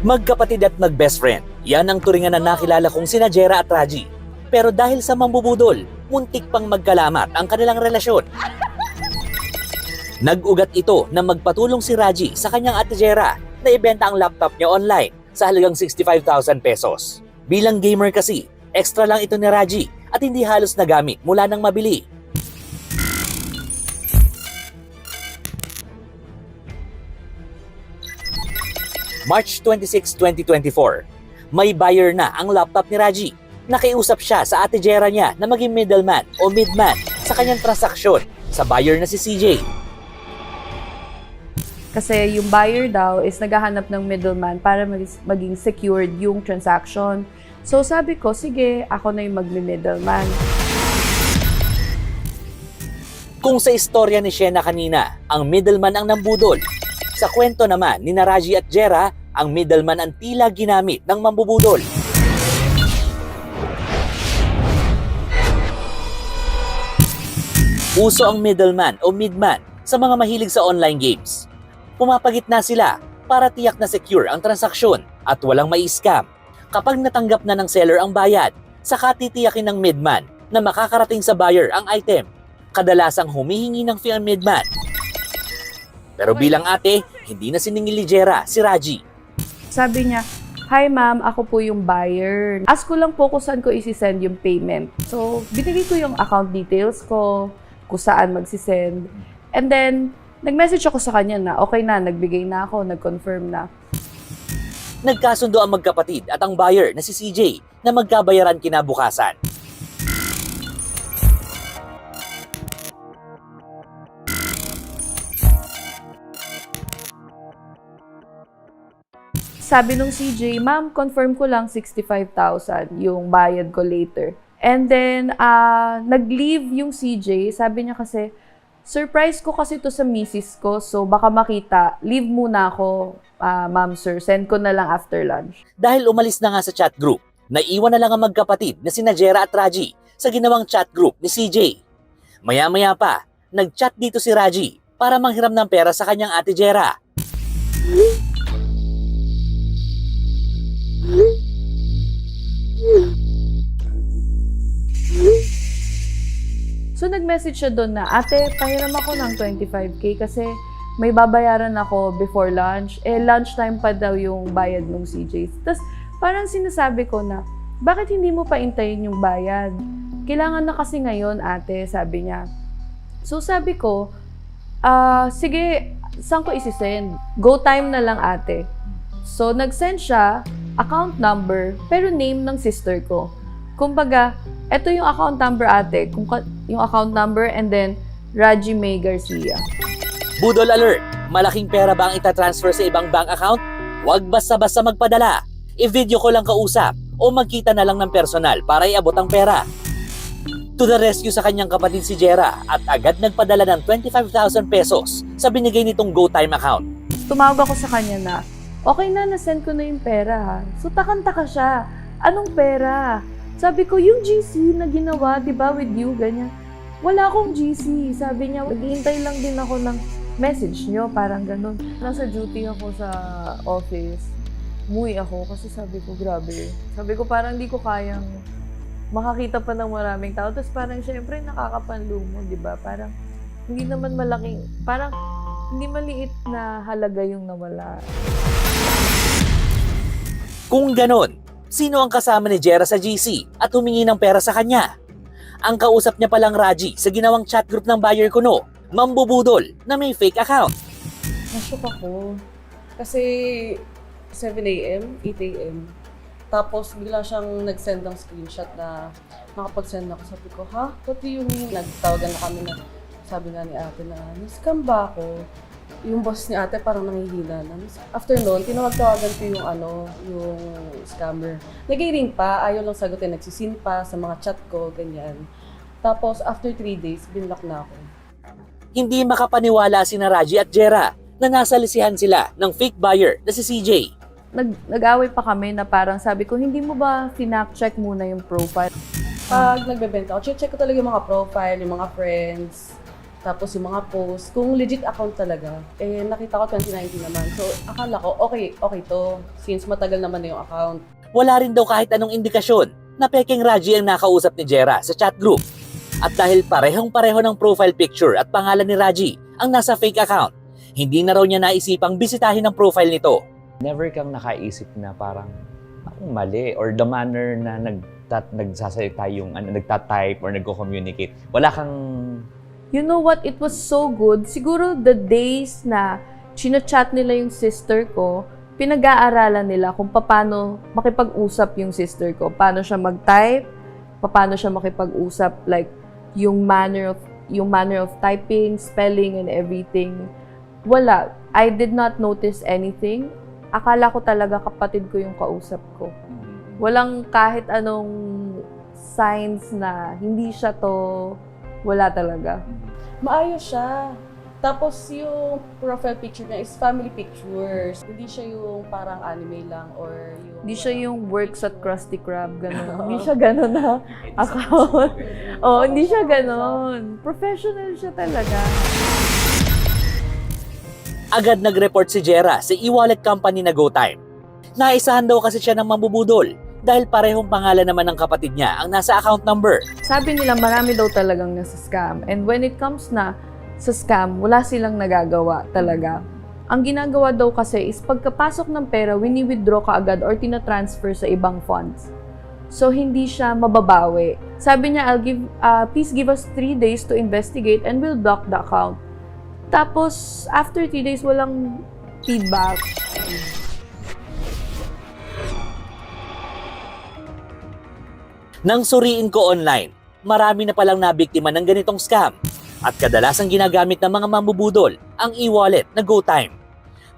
Magkapatid at mag-best friend, yan ang turingan na nakilala kong sina Jera at Raji. Pero dahil sa mambubudol, muntik pang magkalamat ang kanilang relasyon. Nag-ugat ito na magpatulong si Raji sa kanyang ate Jera na ibenta ang laptop niya online sa halagang 65,000 pesos. Bilang gamer kasi, extra lang ito ni Raji at hindi halos nagamit mula nang mabili. March 26, 2024, may buyer na ang laptop ni Raji. Nakiusap siya sa ate Jera niya na maging middleman o midman sa kanyang transaksyon sa buyer na si CJ. Kasi yung buyer daw is naghahanap ng middleman para maging secured yung transaction. So sabi ko, sige, ako na yung magmi-middleman. Kung sa istorya ni Shena kanina, ang middleman ang nambudol. Sa kwento naman ni Raji at Jera, ang middleman ang tila ginamit ng mambubudol. Uso ang middleman o midman sa mga mahilig sa online games. Pumapagitna sila para tiyak na secure ang transaksyon at walang mai-scam. Kapag natanggap na ng seller ang bayad, saka titiyakin ng midman na makakarating sa buyer ang item. Kadalasang humihingi ng fee ang midman. Pero bilang ate, hindi na siningil ni Jera si Raji. Sabi niya, "Hi ma'am, ako po yung buyer. Ask ko lang po kung saan ko isi-send yung payment." So, binigay ko yung account details ko, kung saan magsisend. And then, nag-message ako sa kanya na okay na, nagbigay na ako, nag-confirm na. Nagkasundo ang magkapatid at ang buyer na si CJ na magkabayaran kinabukasan. Sabi nung CJ, "Ma'am, confirm ko lang 65,000 yung bayad ko later." And then, nag-leave yung CJ. Sabi niya kasi, "Surprise ko kasi to sa misis ko, so baka makita. Leave muna ako, ma'am sir. Send ko na lang after lunch." Dahil umalis na nga sa chat group, naiwan na lang ang magkapatid na sina Jera at Raji sa ginawang chat group ni CJ. Maya-maya pa, nag-chat dito si Raji para manghiram ng pera sa kanyang ate Jera. So, nag-message siya doon na, "Ate, pahiram ako ng 25K kasi may babayaran ako before lunch." Lunchtime pa daw yung bayad ng CJ. Tapos, parang sinasabi ko na, "Bakit hindi mo pa intayin yung bayad? Kailangan na kasi ngayon, ate," sabi niya. So, sabi ko, "Sige, saan ko isi-send? Go time na lang, ate." So, nag-send siya, account number, pero name ng sister ko. Kumbaga, eto yung account number, ate. Yung account number and then Raji May Garcia. Budol alert! Malaking pera ba ang itatransfer sa ibang bank account? Huwag basta-basta magpadala. I-video ko lang kausap o magkita na lang ng personal para iabot ang pera. To the rescue sa kanyang kapatid si Jera at agad nagpadala ng 25,000 pesos sa binigay nitong GoTime account. Tumawag ako sa kanya na, "Okay na, nasend ko na yung pera ha." So, takang-taka siya. "Anong pera?" Sabi ko, "Yung GC na ginawa, di ba, with you, ganyan." "Wala akong GC." Sabi niya, "Naghihintay lang din ako ng message niyo," parang ganun. Nasa duty ako sa office. Umuwi ako kasi sabi ko, grabe. Sabi ko, parang hindi ko kayang makakita pa ng maraming tao. Tapos parang syempre nakakapanlumo, di ba? Parang hindi naman malaking, parang hindi maliit na halaga yung nawala. Kung ganon, sino ang kasama ni Jera sa GC at humingi ng pera sa kanya? Ang kausap niya palang Raji sa ginawang chat group ng buyer ko no, mambubudol na may fake account. Nashock ako. Kasi 7 a.m., 8 a.m. Tapos bigla siyang nag-send ng screenshot na nakapag-send ako. Sabi ko, "Ha? What do you mean?" Nagtawagan na kami na sabi nga ni ate na, "Na-scam ba ako?" Yung boss ni ate parang nangihina na. After noon, tinawag-tawagan ko yung scammer. Nag-ring pa, ayaw lang sagutin, nagsisin pa sa mga chat ko, ganyan. Tapos after 3 days, binlock na ako. Hindi makapaniwala sina Raji at Jera na nasa lisihan sila ng fake buyer na si CJ. Nag-away pa kami na parang sabi ko, "Hindi mo ba finact-check muna yung profile?" Pag nagbebenta ako, check ko talaga yung mga profile, yung mga friends. Tapos yung mga posts, kung legit account talaga, nakita ko 2019 naman. So, akala ko, okay to. Since matagal naman na yung account. Wala rin daw kahit anong indikasyon na peking Raji ang nakausap ni Jera sa chat group. At dahil parehong-pareho ng profile picture at pangalan ni Raji ang nasa fake account, hindi na raw niya naisipang bisitahin ang profile nito. Never kang nakaisip na parang akong mali or the manner na nagsasalita yung nagtatype or nagko-communicate. Wala kang... You know what? It was so good. Siguro the days na chinachat nila yung sister ko, pinag-aaralan nila kung paano makipag-usap yung sister ko. Paano siya mag-type, paano siya makipag-usap, like yung manner of typing, spelling, and everything. Wala. I did not notice anything. Akala ko talaga kapatid ko yung kausap ko. Walang kahit anong signs na hindi siya to, wala talaga. Maayos siya. Tapos yung profile picture niya is family pictures. Hindi siya yung parang anime lang or yung... Hindi siya yung works at Krusty Krab, gano'n. Hindi siya gano'n na account. Oo, hindi siya gano'n. Professional siya talaga. Agad nag-report si Jera sa e-wallet company na GoTime. Naisahan daw kasi siya ng mambubudol dahil parehong pangalan naman ng kapatid niya ang nasa account number. Sabi nila marami daw talagang nasa scam. And when it comes na sa scam, wala silang nagagawa talaga. Ang ginagawa daw kasi is pagkapasok ng pera, wini-withdraw ka agad or tina-transfer sa ibang funds. So, hindi siya mababawi. Sabi niya, please give us 3 days to investigate and we'll block the account. Tapos, after 3 days, walang feedback. Nang suriin ko online, marami na palang nabiktima ng ganitong scam at kadalasang ginagamit ng mga mambubudol ang e-wallet na GoTime.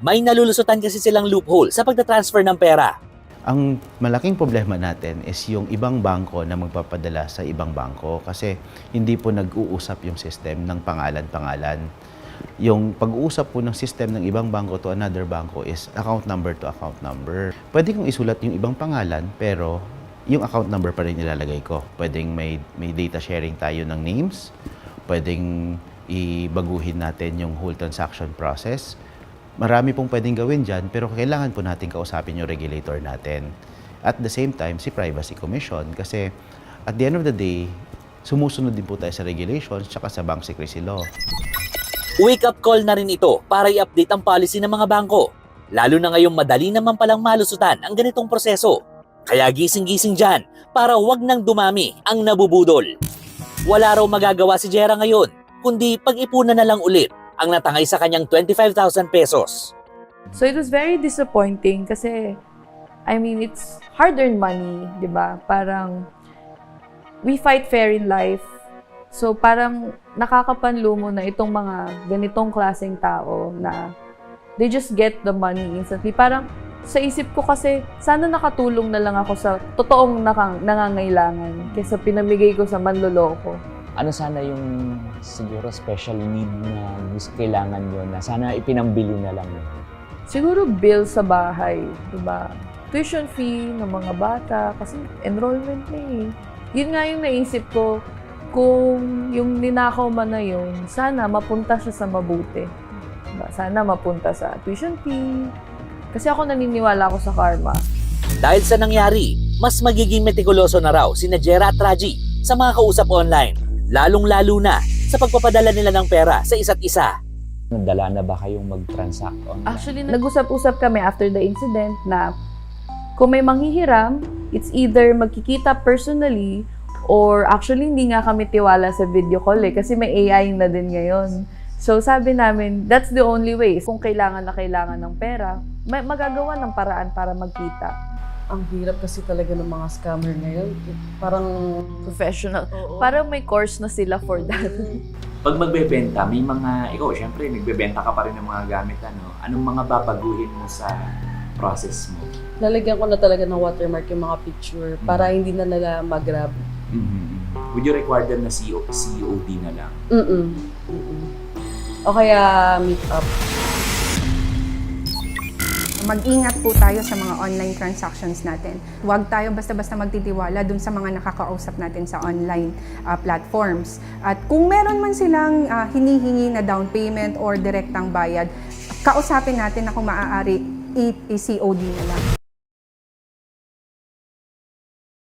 May nalulusutan kasi silang loophole sa pagtatransfer ng pera. Ang malaking problema natin is yung ibang bangko na magpapadala sa ibang bangko kasi hindi po nag-uusap yung system ng pangalan-pangalan. Yung pag-uusap po ng system ng ibang bangko to another bangko is account number to account number. Pwede kong isulat yung ibang pangalan pero yung account number pa rin ilalagay ko. Pwedeng may data sharing tayo ng names. Pwedeng ibaguhin natin yung whole transaction process. Marami pong pwedeng gawin dyan, pero kailangan po natin kausapin yung regulator natin. At the same time, si Privacy Commission. Kasi at the end of the day, sumusunod din po tayo sa regulations tsaka sa Bank Secrecy Law. Wake-up call na rin ito para i-update ang policy ng mga bangko. Lalo na ngayong madali naman palang malusutan ang ganitong proseso. Kaya gising-gising dyan para wag nang dumami ang nabubudol. Wala raw magagawa si Jera ngayon, kundi pag-ipunan na lang ulit ang natangay sa kanyang 25,000 pesos. So, it was very disappointing kasi, I mean, it's hard-earned money, di ba? Parang, we fight fair in life. So, parang nakakapanlumo na itong mga ganitong klaseng tao na they just get the money instantly. Parang, sa isip ko kasi, sana nakatulong na lang ako sa totoong nangangailangan kaysa pinamigay ko sa manloloko. Ano sana yung siguro special need na gusto kailangan nyo na sana ipinambili na lang yun? Siguro bill sa bahay, di ba? Tuition fee ng mga bata, kasi enrollment na eh. Yun nga yung naisip ko, kung yung ninakaw man na yun, sana mapunta siya sa mabuti. Diba? Sana mapunta sa tuition fee. Kasi ako naniniwala ako sa karma. Dahil sa nangyari, mas magiging metikuloso na raw sina Jera at Raji sa mga kausap online, lalong-lalo na sa pagpapadala nila ng pera sa isa't isa. Nadala na ba kayong mag-transact online? Actually, nag-usap-usap kami after the incident na kung may manghihiram, it's either magkikita personally or actually hindi nga kami tiwala sa video call kasi may AI na din ngayon. So sabi namin, that's the only way. Kung kailangan na kailangan ng pera, magagawa ng paraan para magkita. Ang hirap kasi talaga ng mga scammer ngayon. Parang Professional. Oo. Parang may course na sila for that. Pag magbebenta, may mga, ikaw syempre nagbebenta ka pa rin ng mga gamit, ano? Anong mga babaguhin mo sa process mo? lalagyan ko na talaga ng watermark yung mga picture para hindi na nila mag-grab. Would you require them na COD na lang? O kaya meet up. mag-ingat po tayo sa mga online transactions natin. Huwag tayo basta-basta magtitiwala dun sa mga nakakausap natin sa online platforms. At kung meron man silang hinihingi na down payment or direktang bayad, kausapin natin na kung maaari i-COD na lang.